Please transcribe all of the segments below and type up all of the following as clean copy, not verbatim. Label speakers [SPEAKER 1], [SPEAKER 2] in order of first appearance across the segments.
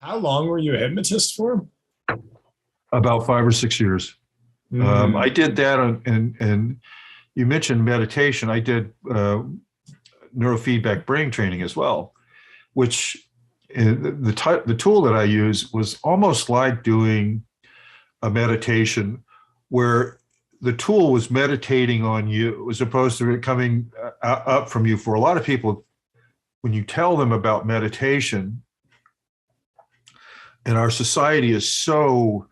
[SPEAKER 1] How long were you a hypnotist for?
[SPEAKER 2] About 5 or 6 years. I
[SPEAKER 1] Mm.
[SPEAKER 2] did that, and you mentioned meditation. I did neurofeedback brain training as well, which the tool that I use was almost like doing a meditation where the tool was meditating on you as opposed to it coming up from you. For a lot of people, when you tell them about meditation, and our society is so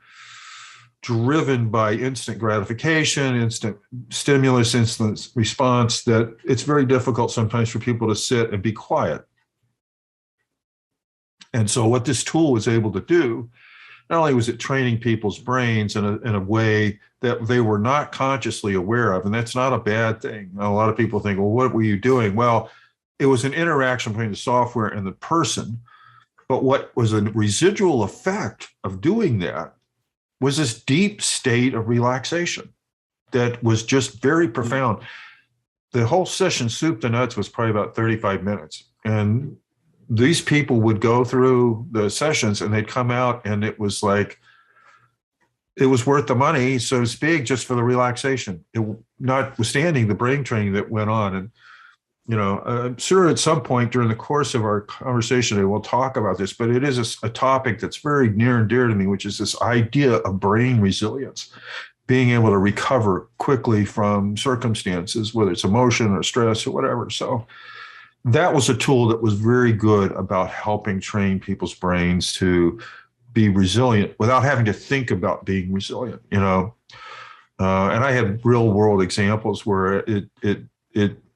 [SPEAKER 2] driven by instant gratification, instant stimulus, instant response, that it's very difficult sometimes for people to sit and be quiet. And so what this tool was able to do, not only was it training people's brains in a way that they were not consciously aware of, and that's not a bad thing. A lot of people think, well, what were you doing? Well, it was an interaction between the software and the person. But what was a residual effect of doing that was this deep state of relaxation that was just very profound. The whole session, soup to nuts, was probably about 35 minutes. And these people would go through the sessions and they'd come out and it was like, it was worth the money, so to speak, just for the relaxation, notwithstanding the brain training that went on. And, I'm sure at some point during the course of our conversation, we'll talk about this, but it is a topic that's very near and dear to me, which is this idea of brain resilience, being able to recover quickly from circumstances, whether it's emotion or stress or whatever. So that was a tool that was very good about helping train people's brains to be resilient without having to think about being resilient, and I had real world examples where it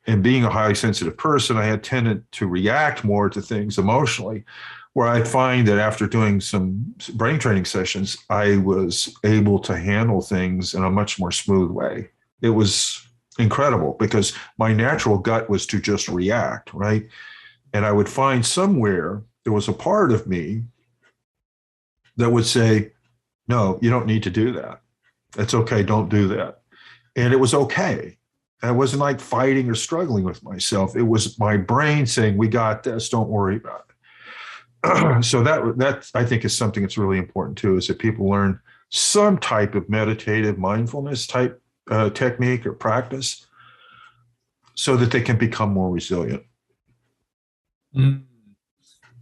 [SPEAKER 2] and being a highly sensitive person, I had tended to react more to things emotionally, where I'd find that after doing some brain training sessions, I was able to handle things in a much more smooth way. It was incredible because my natural gut was to just react, right? And I would find somewhere there was a part of me that would say, no, you don't need to do that. It's okay, don't do that. And it was okay. I wasn't like fighting or struggling with myself. It was my brain saying, we got this, don't worry about it. So that I think is something that's really important too, is that people learn some type of meditative mindfulness type technique or practice so that they can become more resilient.
[SPEAKER 1] Mm.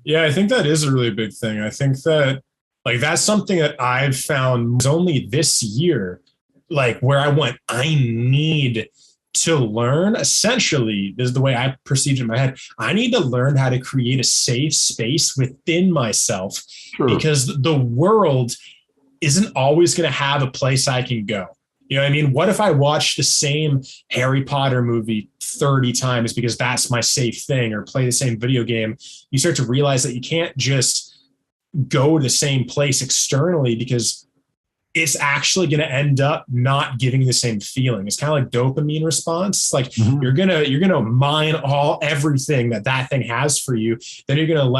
[SPEAKER 1] Yeah, I think that is a really big thing. I think that that's something that I've found was only this year, where I went, I need to learn. Essentially, this is the way I perceived it in my head. I need to learn how to create a safe space within myself
[SPEAKER 2] Sure.
[SPEAKER 1] because the world isn't always going to have a place I can go. You know what I mean? What if I watch the same Harry Potter movie 30 times because that's my safe thing, or play the same video game? You start to realize that you can't just go to the same place externally because it's actually going to end up not giving you the same feeling. It's kind of like dopamine response. Like
[SPEAKER 2] Mm-hmm.
[SPEAKER 1] you're gonna mine everything that thing has for you. Then you're gonna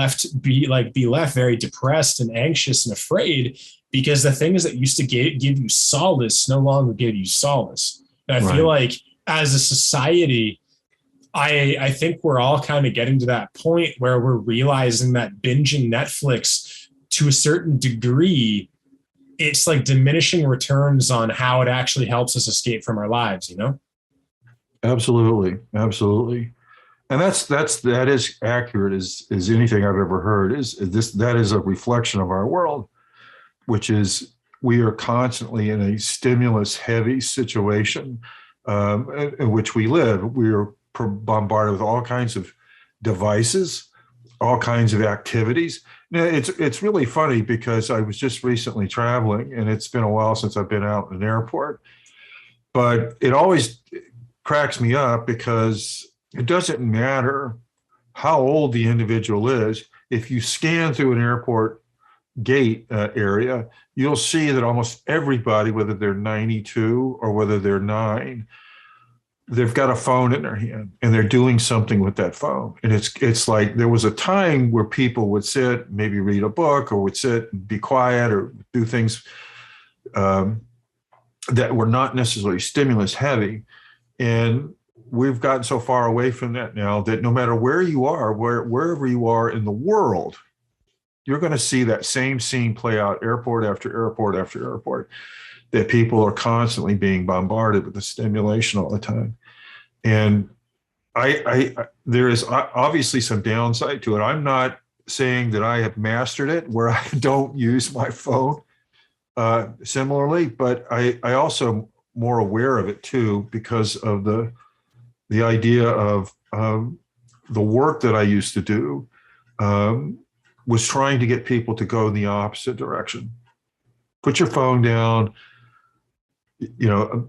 [SPEAKER 1] be left very depressed and anxious and afraid because the things that used to give you solace no longer give you solace. And I feel
[SPEAKER 2] Right.
[SPEAKER 1] like as a society, I think we're all kind of getting to that point where we're realizing that binging Netflix to a certain degree, it's like diminishing returns on how it actually helps us escape from our lives, you know?
[SPEAKER 2] Absolutely. Absolutely. And that is accurate as anything I've ever heard. Is this that is a reflection of our world, which is we are constantly in a stimulus heavy situation in which we live. We are bombarded with all kinds of devices, all kinds of activities. Now, it's really funny because I was just recently traveling, and it's been a while since I've been out in an airport, but it always cracks me up because it doesn't matter how old the individual is. If you scan through an airport gate area, you'll see that almost everybody, whether they're 92 or whether they're 9, they've got a phone in their hand and they're doing something with that phone. And it's like there was a time where people would sit, maybe read a book, or would sit and be quiet or do things um, that were not necessarily stimulus heavy. And we've gotten so far away from that now that no matter where you are, wherever you are in the world, you're going to see that same scene play out airport after airport after airport, that people are constantly being bombarded with the stimulation all the time. And there is obviously some downside to it. I'm not saying that I have mastered it where I don't use my phone similarly, but I also more aware of it too, because of the idea of the work that I used to do was trying to get people to go in the opposite direction. Put your phone down,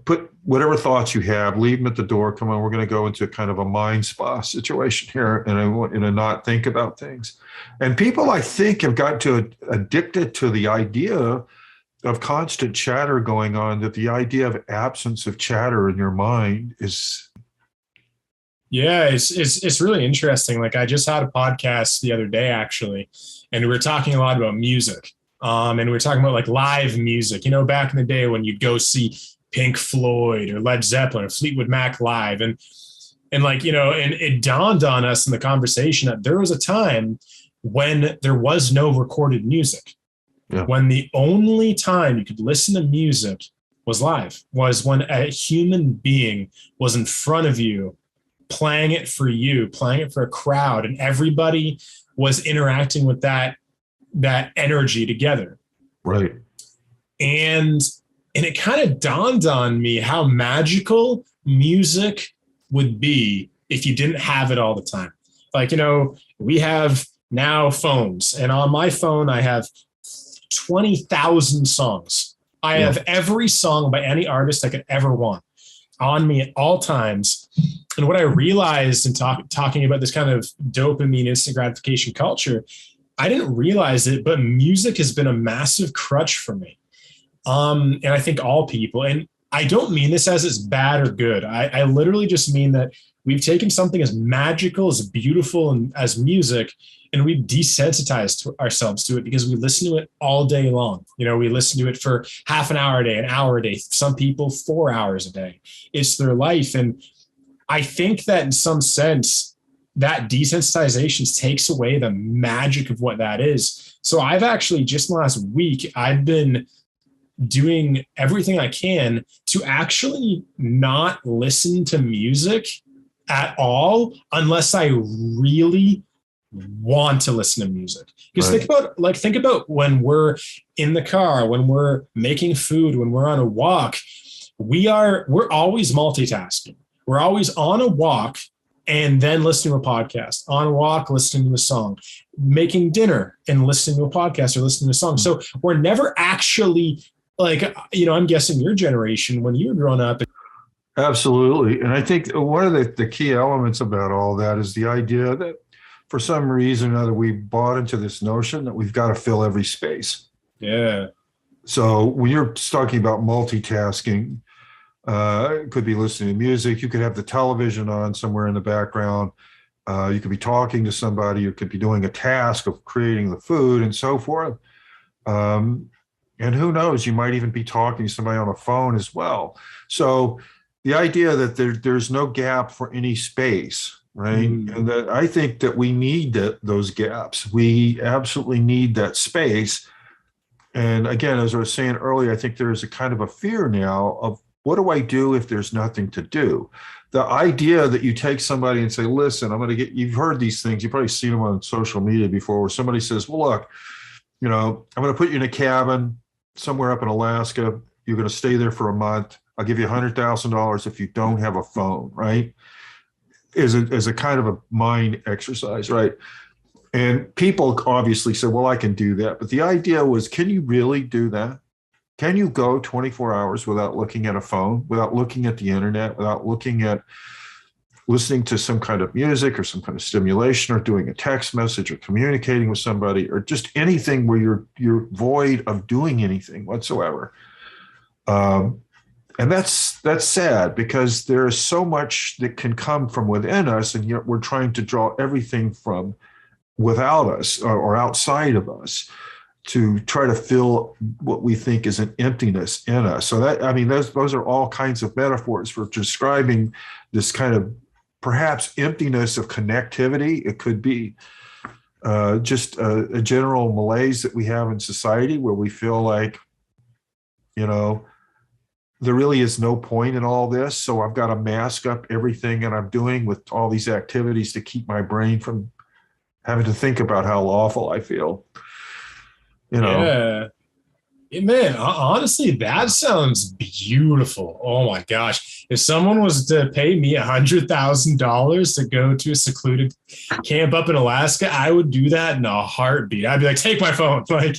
[SPEAKER 2] put whatever thoughts you have, leave them at the door. Come on, we're going to go into kind of a mind spa situation here, and I want you to not think about things. And people, I think, have got addicted to the idea of constant chatter going on, that the idea of absence of chatter in your mind is.
[SPEAKER 1] Yeah, it's really interesting. Like, I just had a podcast the other day, actually, and we were talking a lot about music. And we were talking about like live music, back in the day when you'd go see Pink Floyd or Led Zeppelin or Fleetwood Mac live. And like, and it dawned on us in the conversation that there was a time when there was no recorded music. Yeah. When the only time you could listen to music was live, was when a human being was in front of you, playing it for you, playing it for a crowd, and everybody was interacting with that energy together.
[SPEAKER 2] Right. And
[SPEAKER 1] it kind of dawned on me how magical music would be if you didn't have it all the time. Like, we have now phones, and on my phone, I have 20,000 songs. I have every song by any artist I could ever want on me at all times. And what I realized in talking about this kind of dopamine instant gratification culture, I didn't realize it, but music has been a massive crutch for me. And I think all people, and I don't mean this as it's bad or good. I literally just mean that we've taken something as magical, as beautiful, and as music, and we've desensitized ourselves to it because we listen to it all day long. We listen to it for half an hour a day, an hour a day, some people 4 hours a day. It's their life. And I think that in some sense, that desensitization takes away the magic of what that is. So I've actually, just in the last week, I've been doing everything I can to actually not listen to music at all unless I really want to listen to music. Because think about when we're in the car, when we're making food, when we're on a walk, we're always multitasking. We're always on a walk and then listening to a podcast, on a walk, listening to a song, making dinner and listening to a podcast or listening to a song. So we're never actually like, I'm guessing your generation, when you were growing up.
[SPEAKER 2] Absolutely. And I think one of the key elements about all that is the idea that for some reason or other, we bought into this notion that we've got to fill every space.
[SPEAKER 1] Yeah.
[SPEAKER 2] So when you're talking about multitasking, it could be listening to music. You could have the television on somewhere in the background. You could be talking to somebody. You could be doing a task of creating the food and so forth. And who knows, you might even be talking to somebody on a phone as well. So the idea that there's no gap for any space, right? And that I think that we need those gaps. We absolutely need that space. And again, as I was saying earlier, I think there's a kind of a fear now of, what do I do if there's nothing to do? The idea that you take somebody and say, listen, you've heard these things, you've probably seen them on social media before, where somebody says, well, look, I'm going to put you in a cabin somewhere up in Alaska. You're going to stay there for a month. I'll give you $100,000 if you don't have a phone, right? As a kind of a mind exercise, right? And people obviously said, well, I can do that. But the idea was, can you really do that? Can you go 24 hours without looking at a phone, without looking at the internet, without listening to some kind of music or some kind of stimulation, or doing a text message, or communicating with somebody, or just anything where you're void of doing anything whatsoever? And that's sad, because there is so much that can come from within us, and yet we're trying to draw everything from without us or outside of us to try to fill what we think is an emptiness in us. So those are all kinds of metaphors for describing this kind of perhaps emptiness of connectivity. It could be. just a general malaise that we have in society where we feel like, you know, there really is no point in all this. So I've got to mask up everything that I'm doing with all these activities to keep my brain from having to think about how awful I feel. You know,
[SPEAKER 1] Yeah. Man, honestly, that sounds beautiful. Oh my gosh. If someone was to pay me $100,000 to go to a secluded camp up in Alaska, I would do that in a heartbeat. I'd be like, take my phone. Like,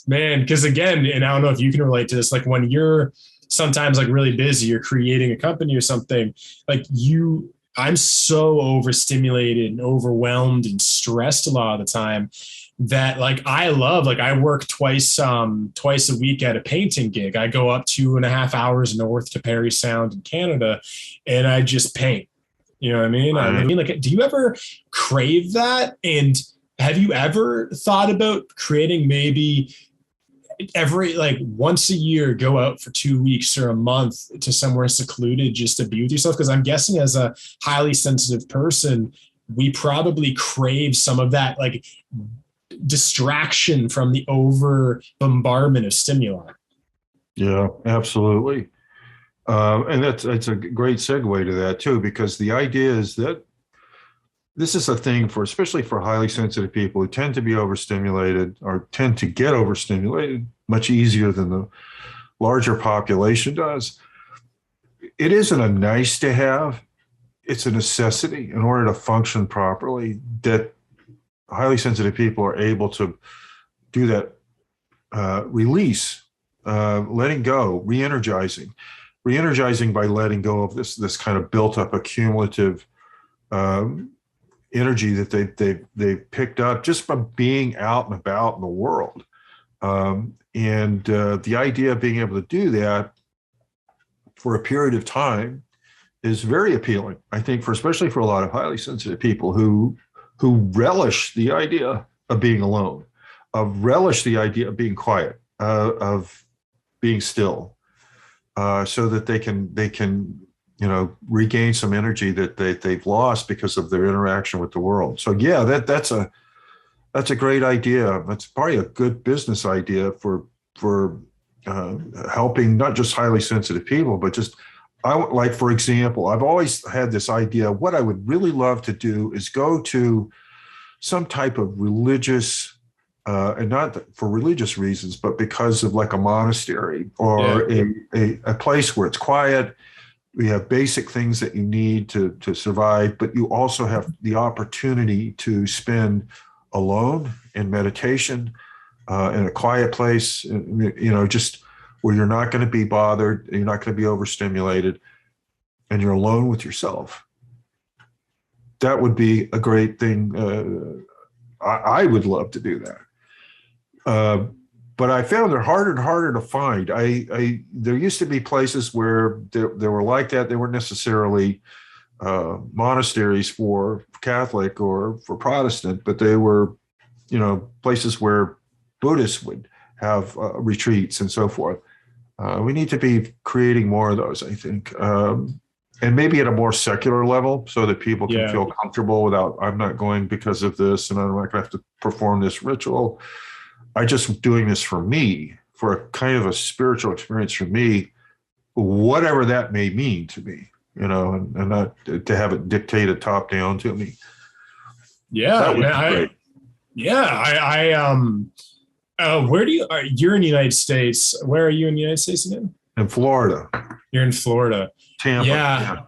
[SPEAKER 1] man, because again, and I don't know if you can relate to this, like when you're sometimes like really busy, you're creating a company or something, like I'm so overstimulated and overwhelmed and stressed a lot of the time that like I work twice a week at a painting gig. I go up 2.5 hours north to Parry Sound in Canada and I just paint. You know what I mean? Like, do you ever crave that? And have you ever thought about creating maybe every like once a year, go out for 2 weeks or a month to somewhere secluded just to be with yourself? Because I'm guessing as a highly sensitive person, we probably crave some of that like distraction from the over bombardment of stimuli.
[SPEAKER 2] Yeah, absolutely. And that's a great segue to that too, because the idea is that this is a thing for, especially for highly sensitive people who tend to be overstimulated or tend to get overstimulated much easier than the larger population does. It isn't a nice to have, it's a necessity in order to function properly, that highly sensitive people are able to do that release, letting go, re-energizing by letting go of this kind of built up accumulative energy that they picked up just by being out and about in the world. And the idea of being able to do that for a period of time is very appealing, I think, especially for a lot of highly sensitive people who relish the idea of being alone, of relish the idea of being quiet, of being still, so that they can regain some energy that they've lost because of their interaction with the world. So yeah, that's a great idea. That's probably a good business idea for helping not just highly sensitive people, but just like, for example, I've always had this idea. What I would really love to do is go to some type of religious, and not for religious reasons, but because of like a monastery or a place where it's quiet. We have basic things that you need to survive, but you also have the opportunity to spend alone in meditation, in a quiet place, just where you're not going to be bothered, you're not going to be overstimulated, and you're alone with yourself. That would be a great thing. I would love to do that. But I found they're harder and harder to find. There used to be places where they were like that. They weren't necessarily monasteries for Catholic or for Protestant, but they were, places where Buddhists would have retreats and so forth. We need to be creating more of those, I think, and maybe at a more secular level, so that people can feel comfortable without, I'm not going because of this, and I'm not going to have to perform this ritual. I just doing this for me, for a kind of a spiritual experience for me, whatever that may mean to me, and not to have it dictated top down to me.
[SPEAKER 1] Yeah,
[SPEAKER 2] that would be great. You're
[SPEAKER 1] in the United States. Where are you in the United States again?
[SPEAKER 2] In Florida.
[SPEAKER 1] You're in Florida.
[SPEAKER 2] Tampa.
[SPEAKER 1] Yeah.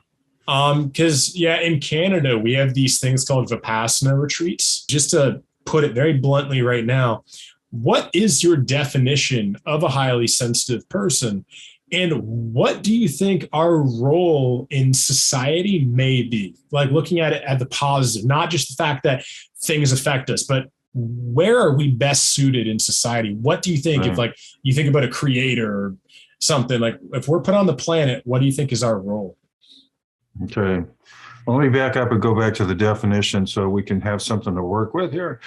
[SPEAKER 1] Because in Canada, we have these things called Vipassana retreats. Just to put it very bluntly right now, what is your definition of a highly sensitive person? And what do you think our role in society may be? Like looking at it at the positive, not just the fact that things affect us, but where are we best suited in society? What do you think if like you think about a creator or something, like if we're put on the planet, what do you think is our role?
[SPEAKER 2] Okay. Well, let me back up and go back to the definition so we can have something to work with here.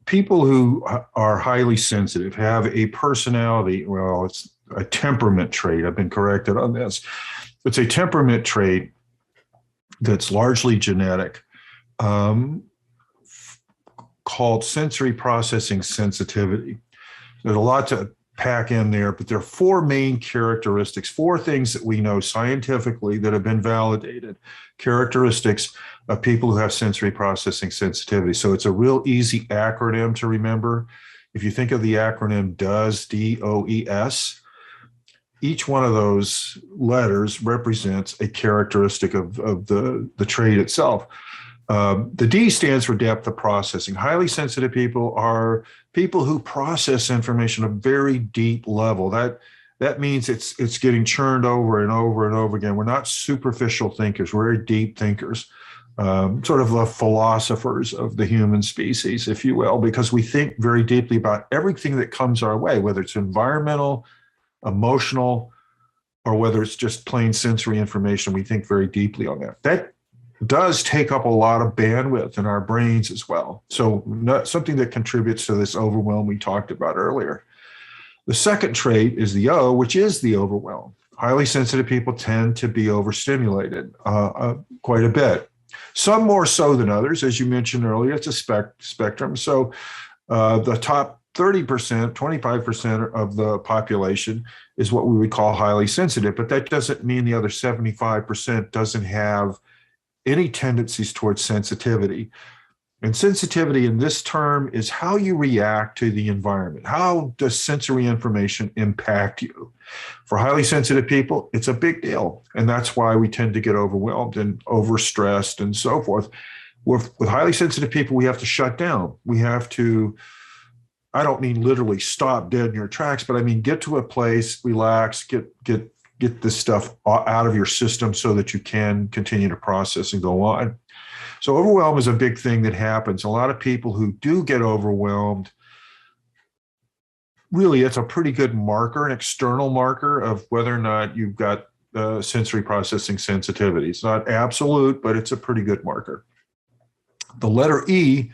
[SPEAKER 2] People who are highly sensitive have a personality. Well, it's a temperament trait. I've been corrected on this. It's a temperament trait that's largely genetic. called sensory processing sensitivity. There's a lot to pack in there, but there are four main characteristics, four things that we know scientifically that have been validated, characteristics of people who have sensory processing sensitivity. So it's a real easy acronym to remember. If you think of the acronym DOES, DOES, each one of those letters represents a characteristic of the trait itself. The D stands for depth of processing. Highly sensitive people are people who process information at a very deep level. That means it's getting churned over and over and over again. We're not superficial thinkers. We're very deep thinkers, sort of the philosophers of the human species, if you will, because we think very deeply about everything that comes our way, whether it's environmental, emotional, or whether it's just plain sensory information. We think very deeply on that. That does take up a lot of bandwidth in our brains as well. So something that contributes to this overwhelm we talked about earlier. The second trait is the O, which is the overwhelm. Highly sensitive people tend to be overstimulated quite a bit. Some more so than others, as you mentioned earlier. It's a spectrum. So the top 30%, 25% of the population is what we would call highly sensitive, but that doesn't mean the other 75% doesn't have any tendencies towards sensitivity. And sensitivity in this term is how you react to the environment. How does sensory information impact you? For highly sensitive people, it's a big deal. And that's why we tend to get overwhelmed and overstressed and so forth. With highly sensitive people, we have to shut down. We have to, I don't mean literally stop dead in your tracks, but I mean get to a place, relax, get this stuff out of your system so that you can continue to process and go on. So overwhelm is a big thing that happens. A lot of people who do get overwhelmed, really, it's a pretty good marker, an external marker of whether or not you've got sensory processing sensitivity. It's not absolute, but it's a pretty good marker. The letter E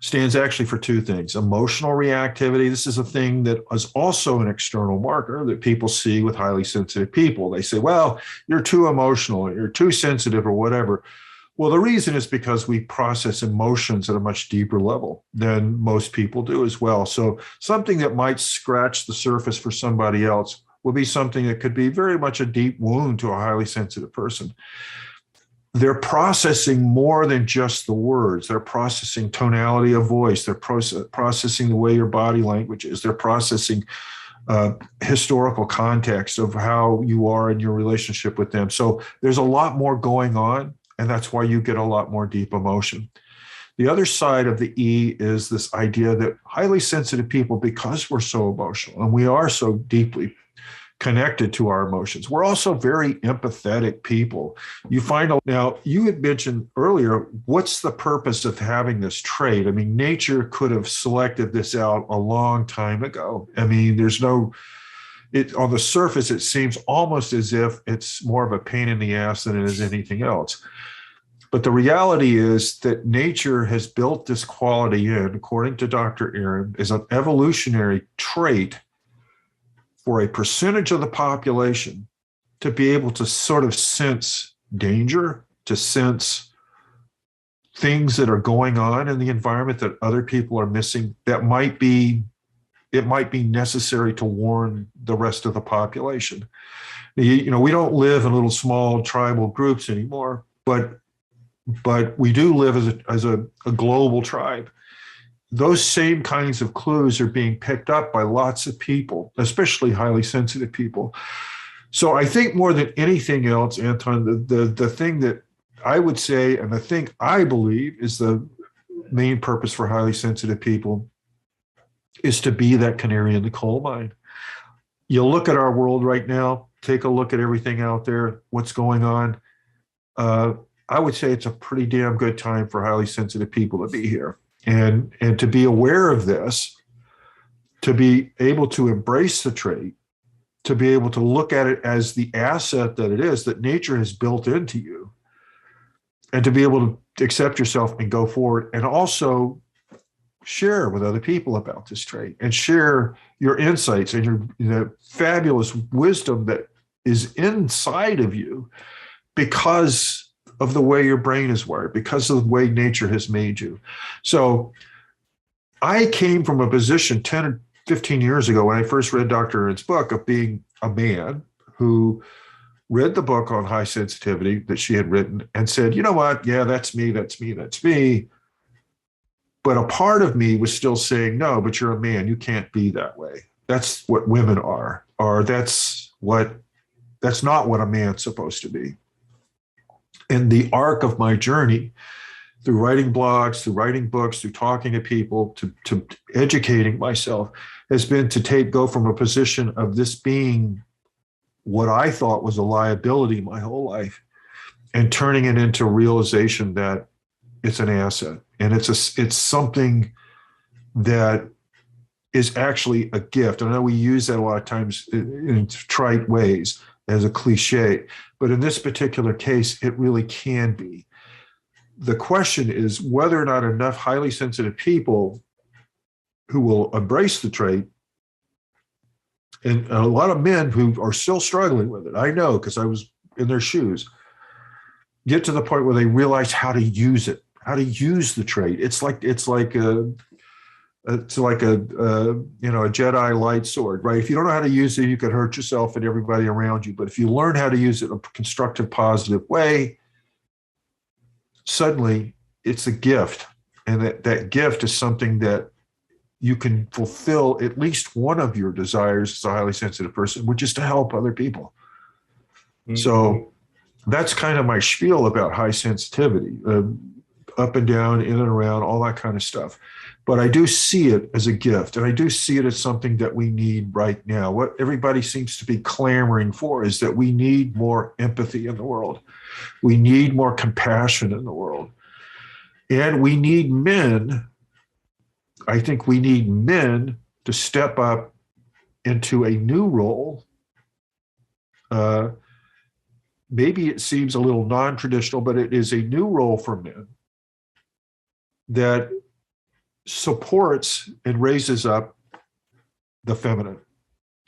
[SPEAKER 2] stands actually for two things. Emotional reactivity. This is a thing that is also an external marker that people see with highly sensitive people. They say, well, you're too emotional, or you're too sensitive, or whatever. Well, the reason is because we process emotions at a much deeper level than most people do as well. So something that might scratch the surface for somebody else will be something that could be very much a deep wound to a highly sensitive person. They're processing more than just the words. They're processing tonality of voice. They're processing the way your body language is. They're processing historical context of how you are in your relationship with them. So there's a lot more going on, and that's why you get a lot more deep emotion. The other side of the E is this idea that highly sensitive people, because we're so emotional and we are so deeply connected to our emotions, we're also very empathetic people. You find out now, you had mentioned earlier, what's the purpose of having this trait? I mean, nature could have selected this out a long time ago. I mean, there's no, on the surface, it seems almost as if it's more of a pain in the ass than it is anything else. But the reality is that nature has built this quality in, according to Dr. Aaron, as an evolutionary trait for a percentage of the population to be able to sort of sense danger, to sense things that are going on in the environment that other people are missing, that might be, it might be necessary to warn the rest of the population. You know, we don't live in little small tribal groups anymore, but we do live as a global tribe. Those same kinds of clues are being picked up by lots of people, especially highly sensitive people. So I think more than anything else, Anton, the thing that I would say, and the thing I believe is the main purpose for highly sensitive people, is to be that canary in the coal mine. You look at our world right now, take a look at everything out there, what's going on. I would say it's a pretty damn good time for highly sensitive people to be here. And to be aware of this, to be able to embrace the trait, to be able to look at it as the asset that it is, that nature has built into you, and to be able to accept yourself and go forward, and also share with other people about this trait and share your insights and your fabulous wisdom that is inside of you because of the way your brain is wired, because of the way nature has made you. So I came from a position 10 or 15 years ago when I first read Dr. Aaron's book of being a man who read the book on high sensitivity that she had written and said, you know what? Yeah, that's me, that's me, that's me. But a part of me was still saying, no, but you're a man. You can't be that way. That's what women are, or that's not what a man's supposed to be. In the arc of my journey, through writing blogs, through writing books, through talking to people, to educating myself, has been to go from a position of this being what I thought was a liability my whole life and turning it into realization that it's an asset. And it's something that is actually a gift. I know we use that a lot of times in trite ways as a cliche, but in this particular case, it really can be. The question is whether or not enough highly sensitive people who will embrace the trait, and a lot of men who are still struggling with it, I know because I was in their shoes, get to the point where they realize how to use it, how to use the trait. It's like a Jedi light sword, right? If you don't know how to use it, you could hurt yourself and everybody around you. But if you learn how to use it in a constructive, positive way, suddenly it's a gift. And that gift is something that you can fulfill at least one of your desires as a highly sensitive person, which is to help other people. Mm-hmm. So that's kind of my spiel about high sensitivity, up and down, in and around, all that kind of stuff. But I do see it as a gift, and I do see it as something that we need right now. What everybody seems to be clamoring for is that we need more empathy in the world. We need more compassion in the world. And we need men, I think we need men to step up into a new role. Maybe it seems a little non-traditional, but it is a new role for men that supports and raises up the feminine.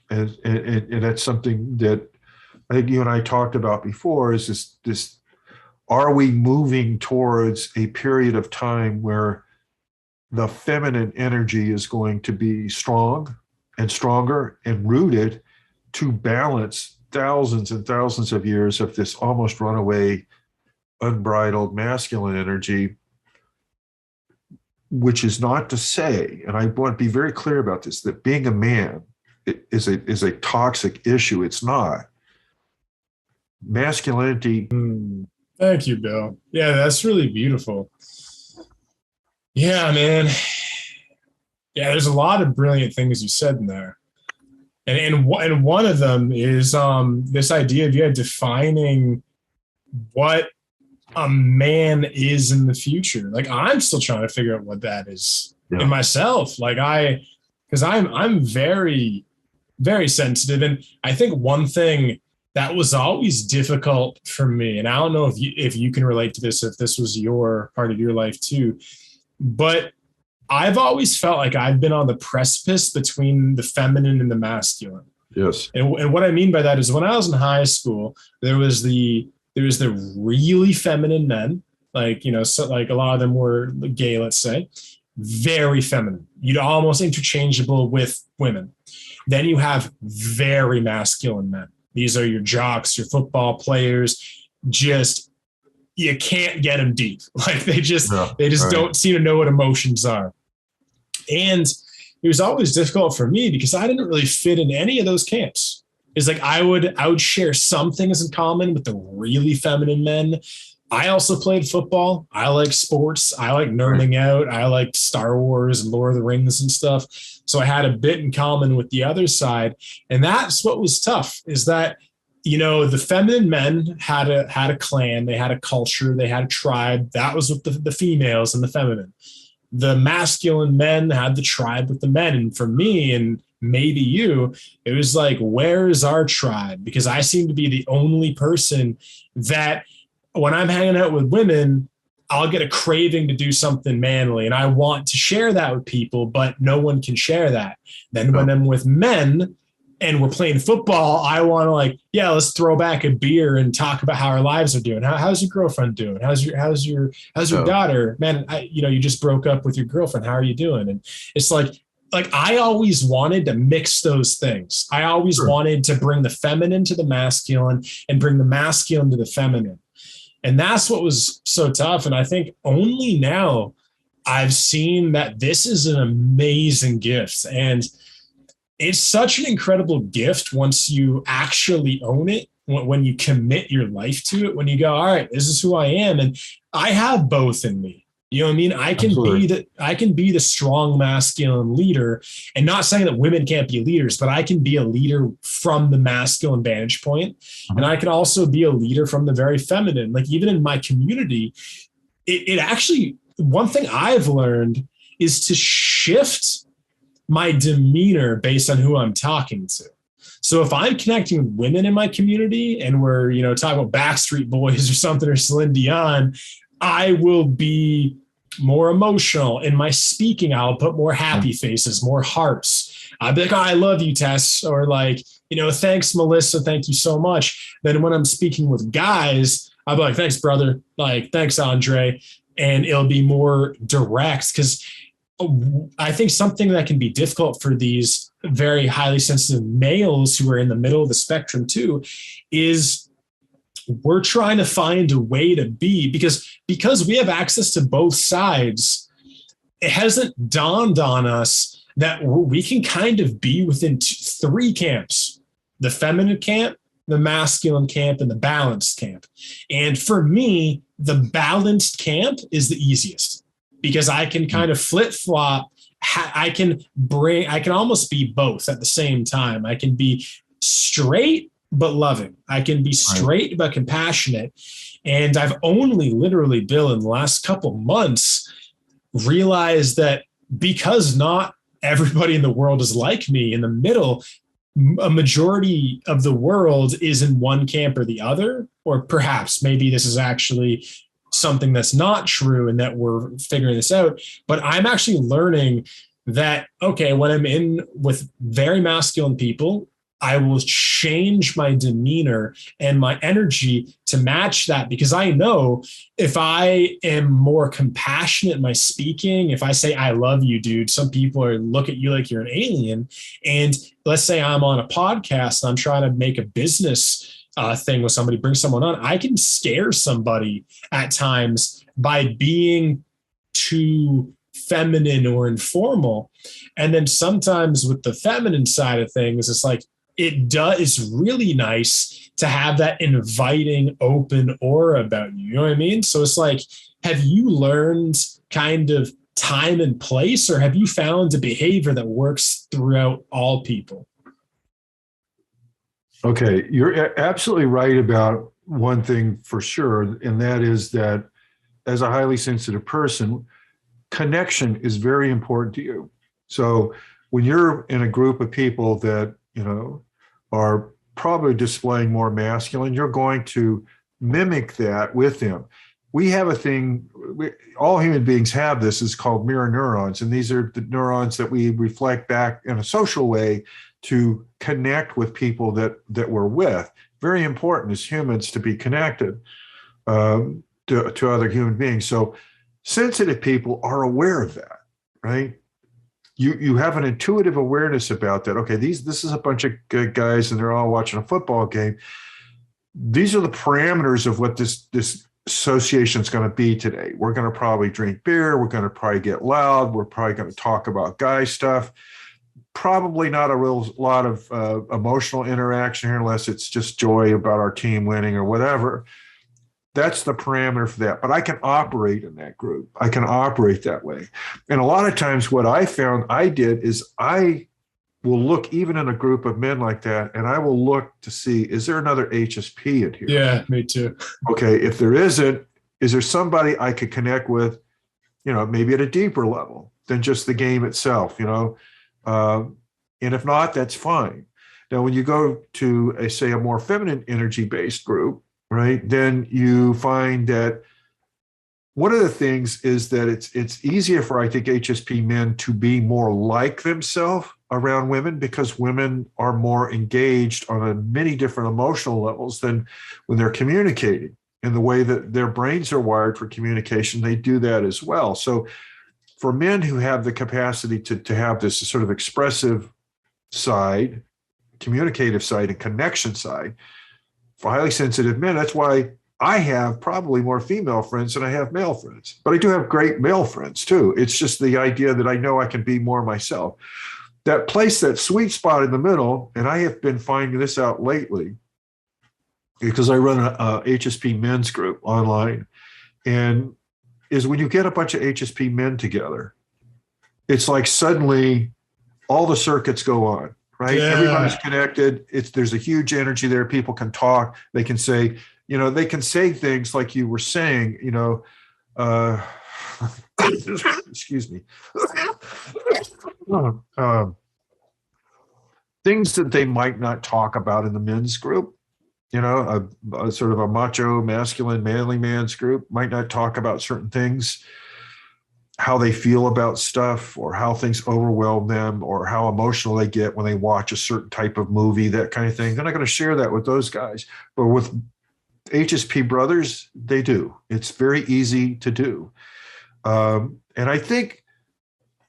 [SPEAKER 2] And that's something that I think you and I talked about before, is this, are we moving towards a period of time where the feminine energy is going to be strong and stronger and rooted to balance thousands and thousands of years of this almost runaway, unbridled masculine energy, which is not to say, and I want to be very clear about this, that being a man is a toxic issue. It's not. Masculinity.
[SPEAKER 1] Thank you, Bill. Yeah, that's really beautiful. Yeah, man. Yeah, there's a lot of brilliant things you said in there. And one of them is this idea of defining what a man is in the future. Like, I'm still trying to figure out what that is in myself. Like, because I'm very, very sensitive. And I think one thing that was always difficult for me, and I don't know if you can relate to this, if this was your part of your life too, but I've always felt like I've been on the precipice between the feminine and the masculine.
[SPEAKER 2] Yes.
[SPEAKER 1] And what I mean by that is when I was in high school, there was the really feminine men, like, so like a lot of them were gay, let's say, very feminine. You'd almost interchangeable with women. Then you have very masculine men. These are your jocks, your football players. Just, you can't get them deep. Like they just don't seem to know what emotions are. And it was always difficult for me because I didn't really fit in any of those camps. It's like I would share some things in common with the really feminine men. I also played football. I like sports. I like nerding out. I like Star Wars and Lord of the Rings and stuff. So I had a bit in common with the other side. And that's what was tough, is that, the feminine men had a clan, they had a culture, they had a tribe. That was with the females and the feminine. The masculine men had the tribe with the men. And for me, and maybe you, it was like, where is our tribe? Because I seem to be the only person that when I'm hanging out with women, I'll get a craving to do something manly. And I want to share that with people, but no one can share that. Then when I'm with men, and we're playing football, I want to like, yeah, let's throw back a beer and talk about how our lives are doing. How's your girlfriend doing? How's your daughter? Man, you just broke up with your girlfriend. How are you doing? And it's like I always wanted to mix those things. I always wanted to bring the feminine to the masculine and bring the masculine to the feminine. And that's what was so tough. And I think only now I've seen that this is an amazing gift. And it's such an incredible gift once you actually own it, when you commit your life to it, when you go, all right, this is who I am. And I have both in me. You know what I mean? I can be the strong masculine leader, and not saying that women can't be leaders, but I can be a leader from the masculine vantage point. And I can also be a leader from the very feminine. Like even in my community, it actually, one thing I've learned is to shift my demeanor based on who I'm talking to. So if I'm connecting with women in my community and we're, talking about Backstreet Boys or something, or Celine Dion, I will be more emotional in my speaking. I'll put more happy faces, more hearts. I'll be like, oh, I love you, Tess. Or like, thanks, Melissa. Thank you so much. Then when I'm speaking with guys, I'll be like, thanks, brother. Like, thanks, Andre. And it'll be more direct, because I think something that can be difficult for these very highly sensitive males who are in the middle of the spectrum too is we're trying to find a way to be, because we have access to both sides. It hasn't dawned on us that we can kind of be within three camps: the feminine camp, the masculine camp, and the balanced camp. And for me, the balanced camp is the easiest, because I can kind of flip flop. I can almost be both at the same time. I can be straight but loving. I can be straight but compassionate. And I've only literally, Bill, in the last couple months, realized that because not everybody in the world is like me in the middle, a majority of the world is in one camp or the other, or perhaps maybe this is actually something that's not true and that we're figuring this out. But I'm actually learning that, okay, when I'm in with very masculine people, I will change my demeanor and my energy to match that, because I know if I am more compassionate in my speaking, if I say, I love you, dude, some people look at you like you're an alien. And let's say I'm on a podcast and I'm trying to make a business thing with somebody, bring someone on, I can scare somebody at times by being too feminine or informal. And then sometimes with the feminine side of things, it's like, it's really nice to have that inviting, open aura about you. You know what I mean? So it's like, have you learned kind of time and place, or have you found a behavior that works throughout all people?
[SPEAKER 2] Okay, you're absolutely right about one thing for sure, and that is that as a highly sensitive person, connection is very important to you. So when you're in a group of people that, are probably displaying more masculine, you're going to mimic that with them. We have a thing, all human beings have this, is called mirror neurons. And these are the neurons that we reflect back in a social way to connect with people that we're with. Very important as humans to be connected to other human beings. So sensitive people are aware of that, right? You have an intuitive awareness about that. Okay, this is a bunch of good guys and they're all watching a football game. These are the parameters of what this association is going to be today. We're going to probably drink beer. We're going to probably get loud. We're probably going to talk about guy stuff. Probably not a real lot of emotional interaction here, unless it's just joy about our team winning or whatever. That's the parameter for that. But I can operate in that group. I can operate that way. And a lot of times what I found I did is I will look even in a group of men like that, and I will look to see, is there another HSP in here?
[SPEAKER 1] Yeah, me too. Okay,
[SPEAKER 2] if there isn't, is there somebody I could connect with, maybe at a deeper level than just the game itself, and if not, that's fine. Now, when you go to say a more feminine energy-based group, right, then you find that one of the things is that it's easier for, I think, HSP men to be more like themselves around women, because women are more engaged on a many different emotional levels than when they're communicating. In the way that their brains are wired for communication, they do that as well. So for men who have the capacity to have this sort of expressive side, communicative side, and connection side, for highly sensitive men, that's why I have probably more female friends than I have male friends. But I do have great male friends too. It's just the idea that I know I can be more myself. That place, that sweet spot in the middle, and I have been finding this out lately because I run a HSP men's group online, and is when you get a bunch of HSP men together, it's like suddenly all the circuits go on, right?
[SPEAKER 1] Yeah.
[SPEAKER 2] Everybody's connected. There's a huge energy there. People can talk. They can say, they can say things like you were saying, excuse me, things that they might not talk about in the men's group. A sort of a macho, masculine, manly man's group might not talk about certain things, how they feel about stuff, or how things overwhelm them, or how emotional they get when they watch a certain type of movie, that kind of thing. They're not going to share that with those guys. But with HSP brothers, they do. It's very easy to do. And I think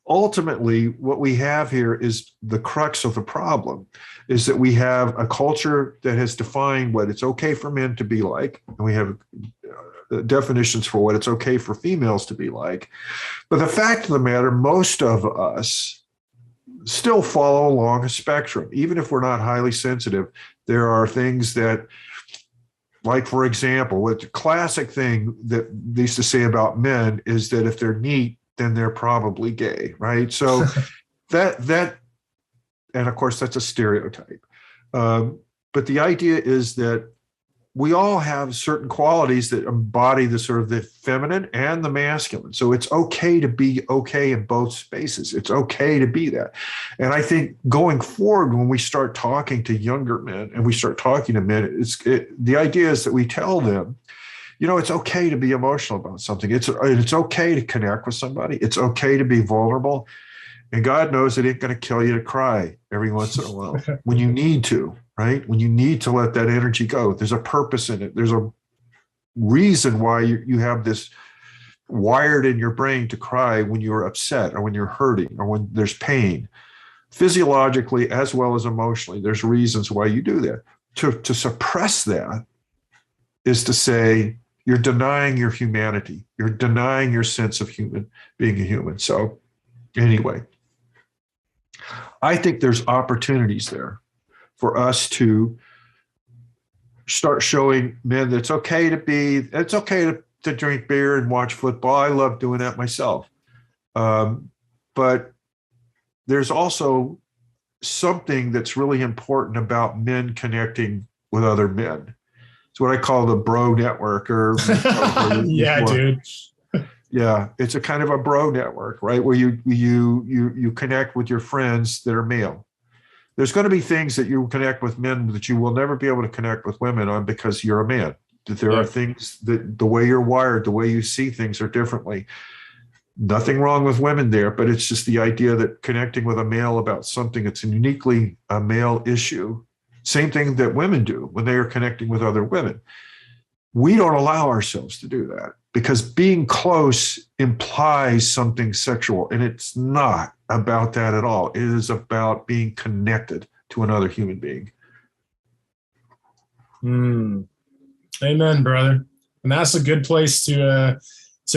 [SPEAKER 2] ultimately what we have here is the crux of the problem, is that we have a culture that has defined what it's okay for men to be like, and we have definitions for what it's okay for females to be like. But the fact of the matter, most of us still follow along a spectrum. Even if we're not highly sensitive, there are things that, like, for example, what the classic thing that they used to say about men is that if they're neat, then they're probably gay, right? So that, and of course that's a stereotype. But the idea is that we all have certain qualities that embody the sort of the feminine and the masculine. So it's okay to be okay in both spaces. It's okay to be that. And I think going forward, when we start talking to younger men and we start talking to men, the idea is that we tell them, it's okay to be emotional about something. It's okay to connect with somebody. It's okay to be vulnerable. And God knows it ain't going to kill you to cry every once in a while when you need to, right? When you need to let that energy go. There's a purpose in it. There's a reason why you have this wired in your brain to cry when you're upset or when you're hurting or when there's pain. Physiologically as well as emotionally, there's reasons why you do that. To suppress that is to say, you're denying your humanity. You're denying your sense of being a human. So anyway, I think there's opportunities there for us to start showing men that it's okay to drink beer and watch football. I love doing that myself. But there's also something that's really important about men connecting with other men. It's what I call the bro network, or
[SPEAKER 1] yeah, dude.
[SPEAKER 2] Yeah, it's a kind of a bro network, right? Where you connect with your friends that are male. There's going to be things that you connect with men that you will never be able to connect with women on because you're a man. That there are things that the way you're wired, the way you see things are differently. Nothing wrong with women there, but it's just the idea that connecting with a male about something that's uniquely a male issue. Same thing that women do when they are connecting with other women. We don't allow ourselves to do that because being close implies something sexual, and it's not about that at all. It is about being connected to another human being.
[SPEAKER 1] Amen, brother. And that's a good place to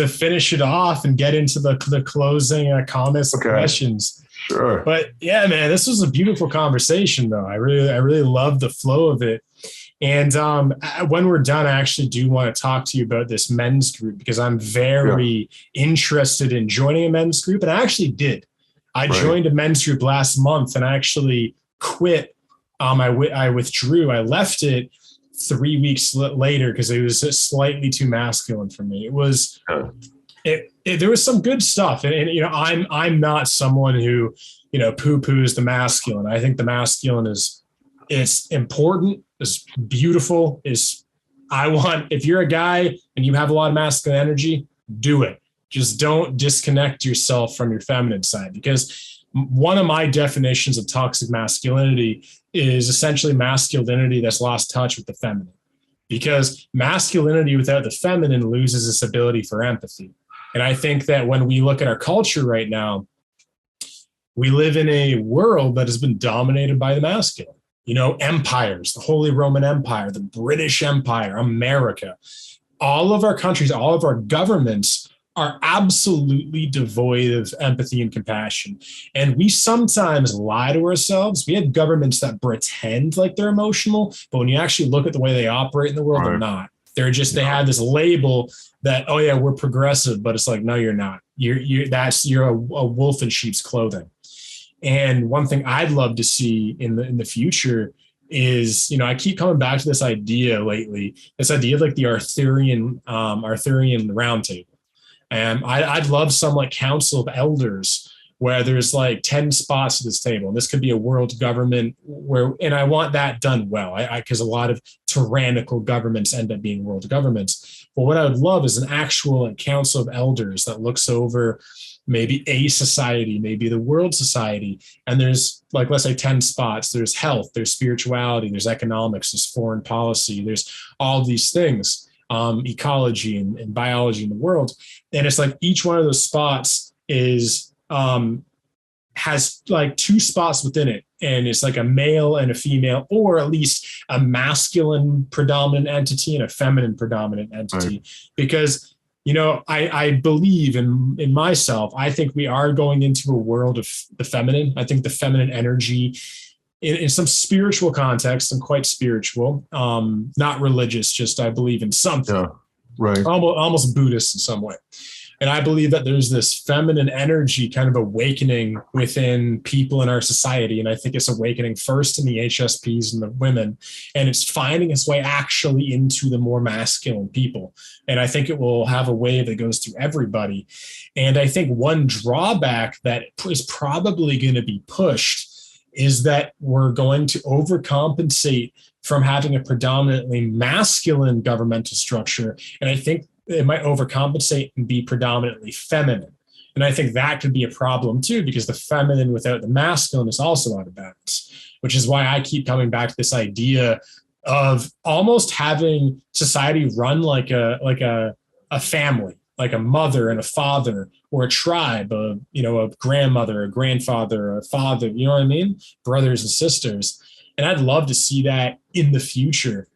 [SPEAKER 1] finish it off and get into the closing comments and questions.
[SPEAKER 2] Sure.
[SPEAKER 1] But yeah, man, this was a beautiful conversation, though. I really love the flow of it. And when we're done, I actually do want to talk to you about this men's group because I'm very interested in joining a men's group. And I actually did. I joined a men's group last month and I actually quit. I withdrew. I left it 3 weeks later because it was slightly too masculine for me. It was, there was some good stuff. And I'm not someone who, poo-poos the masculine. I think the masculine it's important, it's beautiful, if you're a guy and you have a lot of masculine energy, do it. Just don't disconnect yourself from your feminine side, because one of my definitions of toxic masculinity is essentially masculinity that's lost touch with the feminine, because masculinity without the feminine loses its ability for empathy. And I think that when we look at our culture right now, we live in a world that has been dominated by the masculine. You know, empires, the Holy Roman Empire, the British Empire, America, all of our countries, all of our governments are absolutely devoid of empathy and compassion. And we sometimes lie to ourselves. We have governments that pretend like they're emotional, but when you actually look at the way they operate in the world, they're not. They're just, they have this label that, oh yeah, we're progressive, but it's like, no, you're not. You're a wolf in sheep's clothing. And one thing I'd love to see in the future is, you know, I keep coming back to this idea lately, this idea of like the Arthurian round table. And I'd love some like council of elders where there's like 10 spots at this table. And this could be a world government where, and I want that done well, because a lot of tyrannical governments end up being world governments. But what I would love is an actual like, council of elders that looks over maybe a society, maybe the world society. And there's like, let's say 10 spots. There's health, there's spirituality, there's economics, there's foreign policy, there's all these things, ecology and biology in the world. And it's like each one of those spots is has like 2 spots within it. And it's like a male and a female, or at least a masculine predominant entity and a feminine predominant entity. Right. Because, you know, I believe in myself. I think we are going into a world of the feminine. I think the feminine energy in some spiritual context, I'm quite spiritual, not religious, just I believe in something.
[SPEAKER 2] Yeah, right.
[SPEAKER 1] Almost Buddhist in some way. And I believe that there's this feminine energy kind of awakening within people in our society. And I think it's awakening first in the HSPs and the women, and it's finding its way actually into the more masculine people. And I think it will have a wave that goes through everybody. And I think one drawback that is probably going to be pushed is that we're going to overcompensate from having a predominantly masculine governmental structure. And I think it might overcompensate and be predominantly feminine. And I think that could be a problem too, because the feminine without the masculine is also out of balance, which is why I keep coming back to this idea of almost having society run like a family, like a mother and a father, or a tribe, a grandmother, a grandfather, a father, you know what I mean? Brothers and sisters. And I'd love to see that in the future.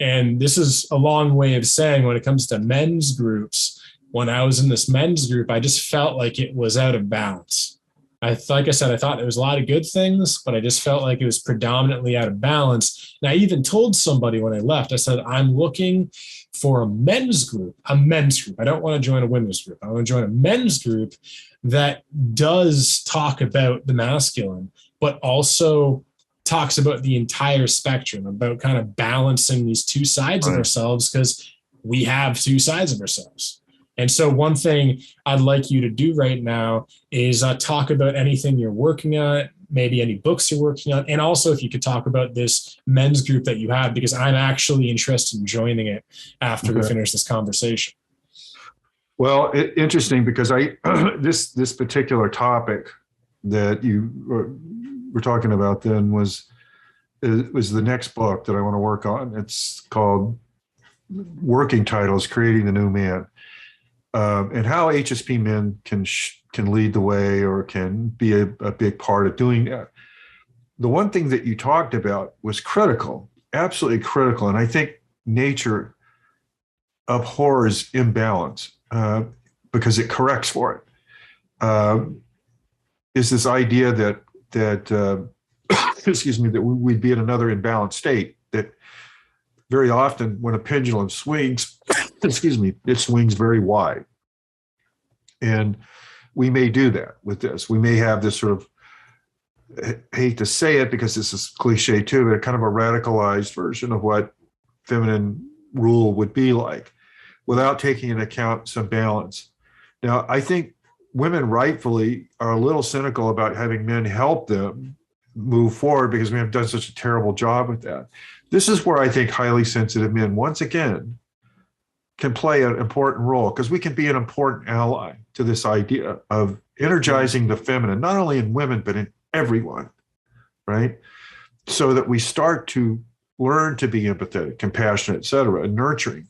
[SPEAKER 1] And this is a long way of saying, when it comes to men's groups, when I was in this men's group, I just felt like it was out of balance. Like I said, I thought there was a lot of good things, but I just felt like it was predominantly out of balance. And I even told somebody when I left, I said, I'm looking for a men's group. I don't want to join a women's group. I want to join a men's group that does talk about the masculine, but also talks about the entire spectrum, about kind of balancing these 2 sides of ourselves, because we have 2 sides of ourselves. And so one thing I'd like you to do right now is talk about anything you're working on, maybe any books you're working on, and also if you could talk about this men's group that you have, because I'm actually interested in joining it after we finish this conversation.
[SPEAKER 2] Well, interesting, because this particular topic that you were talking about then was the next book that I want to work on. It's called, working title is Creating the New Man. And how HSP men can lead the way, or can be a big part of doing that. The one thing that you talked about was critical, absolutely critical. And I think nature abhors imbalance because it corrects for it. Is this idea that excuse me, that we'd be in another imbalanced state, that very often when a pendulum swings, excuse me, it swings very wide. And we may do that with this. We may have this sort of, I hate to say it because this is cliche too, but kind of a radicalized version of what feminine rule would be like, without taking into account some balance. Now, I think women rightfully are a little cynical about having men help them move forward, because we have done such a terrible job with that. This is where I think highly sensitive men, once again, can play an important role because we can be an important ally to this idea of energizing the feminine, not only in women, but in everyone, right? So that we start to learn to be empathetic, compassionate, et cetera, and nurturing,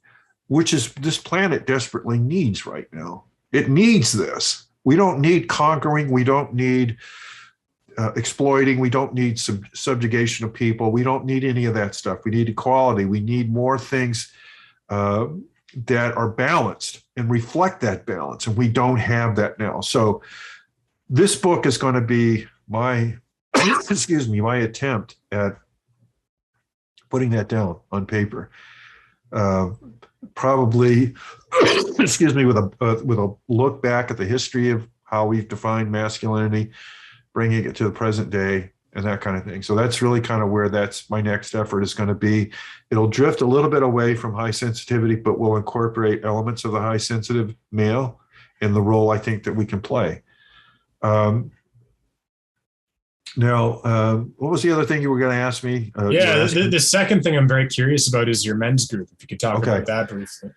[SPEAKER 2] which is this planet desperately needs right now. It needs this. We don't need conquering. We don't need exploiting. We don't need subjugation of people. We don't need any of that stuff. We need equality. We need more things that are balanced and reflect that balance. And we don't have that now. So this book is going to be my, my attempt at putting that down on paper. Probably, with a look back at the history of how we've defined masculinity, bringing it to the present day and that kind of thing. So that's really kind of where that's my next effort is going to be. It'll drift a little bit away from high sensitivity, but we'll incorporate elements of the high sensitive male in the role I think that we can play. Now, what was the other thing you were going to ask me?
[SPEAKER 1] The second thing I'm very curious about is your men's group. If you could talk about that briefly.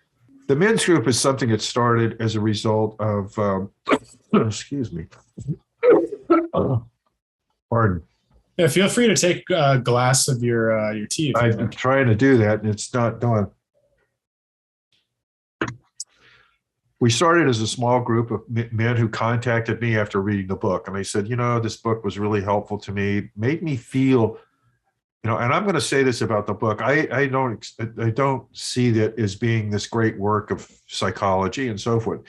[SPEAKER 2] The men's group is something that started as a result of, excuse me. Pardon.
[SPEAKER 1] Yeah, feel free to take a glass of your tea.
[SPEAKER 2] I'm trying to do that, and it's not done. We started as a small group of men who contacted me after reading the book, and they said, this book was really helpful to me, made me feel, and I'm going to say this about the book. I don't see that as being this great work of psychology and so forth.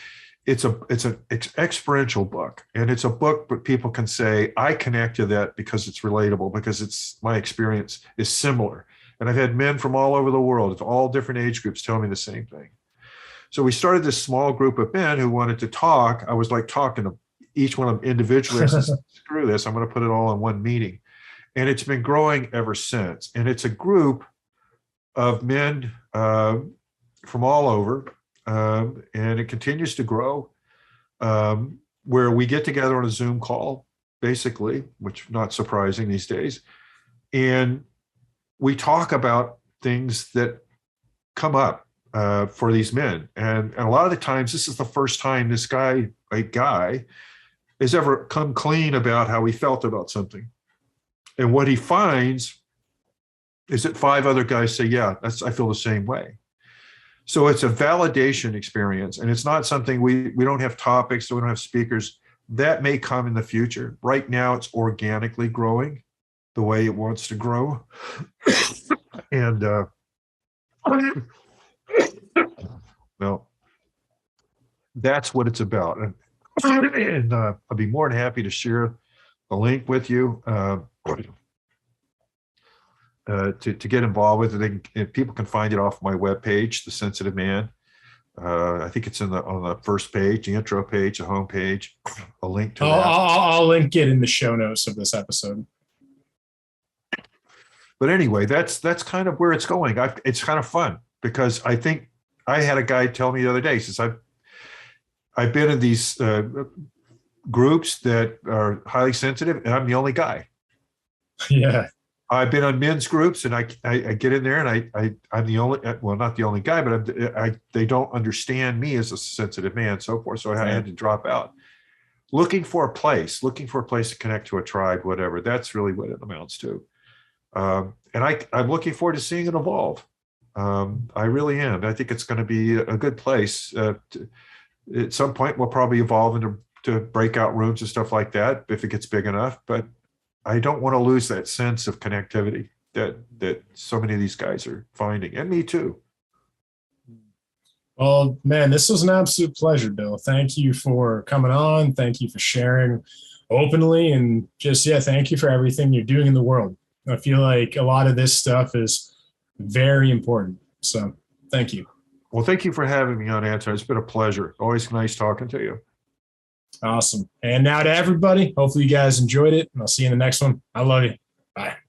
[SPEAKER 2] It's an experiential book, and it's a book that people can say, I connect to that because it's relatable, because my experience is similar. And I've had men from all over the world, all different age groups, tell me the same thing. So we started this small group of men who wanted to talk. I was like talking to each one of them individually. I said, screw this, I'm going to put it all in one meeting. And it's been growing ever since. And it's a group of men from all over. And it continues to grow, where we get together on a Zoom call, basically, which not surprising these days. And we talk about things that come up for these men. And a lot of the times, this is the first time this guy has ever come clean about how he felt about something. And what he finds is that 5 other guys say, yeah, I feel the same way. So it's a validation experience, and it's not something we don't have topics, so we don't have speakers. That may come in the future. Right now, it's organically growing the way it wants to grow. And well, that's what it's about. And I'll be more than happy to share the link with you. To get involved with it, people can find it off my webpage, The Sensitive Man. I think it's on the first page, the intro page, the home page, a link to that.
[SPEAKER 1] I'll link it in the show notes of this episode.
[SPEAKER 2] But anyway, that's kind of where it's going. It's kind of fun because I think I had a guy tell me the other day, since I've been in these groups that are highly sensitive, and I'm the only guy.
[SPEAKER 1] Yeah.
[SPEAKER 2] I've been on men's groups, and I get in there, and I'm the only, well, not the only guy, but they don't understand me as a sensitive man, and so forth. So I had to drop out. Looking for a place to connect to a tribe, whatever. That's really what it amounts to. And I'm looking forward to seeing it evolve. I really am. I think it's going to be a good place. At some point, we'll probably evolve into breakout rooms and stuff like that if it gets big enough. But I don't want to lose that sense of connectivity that so many of these guys are finding, and me too.
[SPEAKER 1] Well, man, this was an absolute pleasure, Bill. Thank you for coming on. Thank you for sharing openly, and just, thank you for everything you're doing in the world. I feel like a lot of this stuff is very important. So thank you.
[SPEAKER 2] Well, thank you for having me on, Anton. It's been a pleasure. Always nice talking to you.
[SPEAKER 1] Awesome. And now to everybody, hopefully you guys enjoyed it, and I'll see you in the next one. I love you. Bye.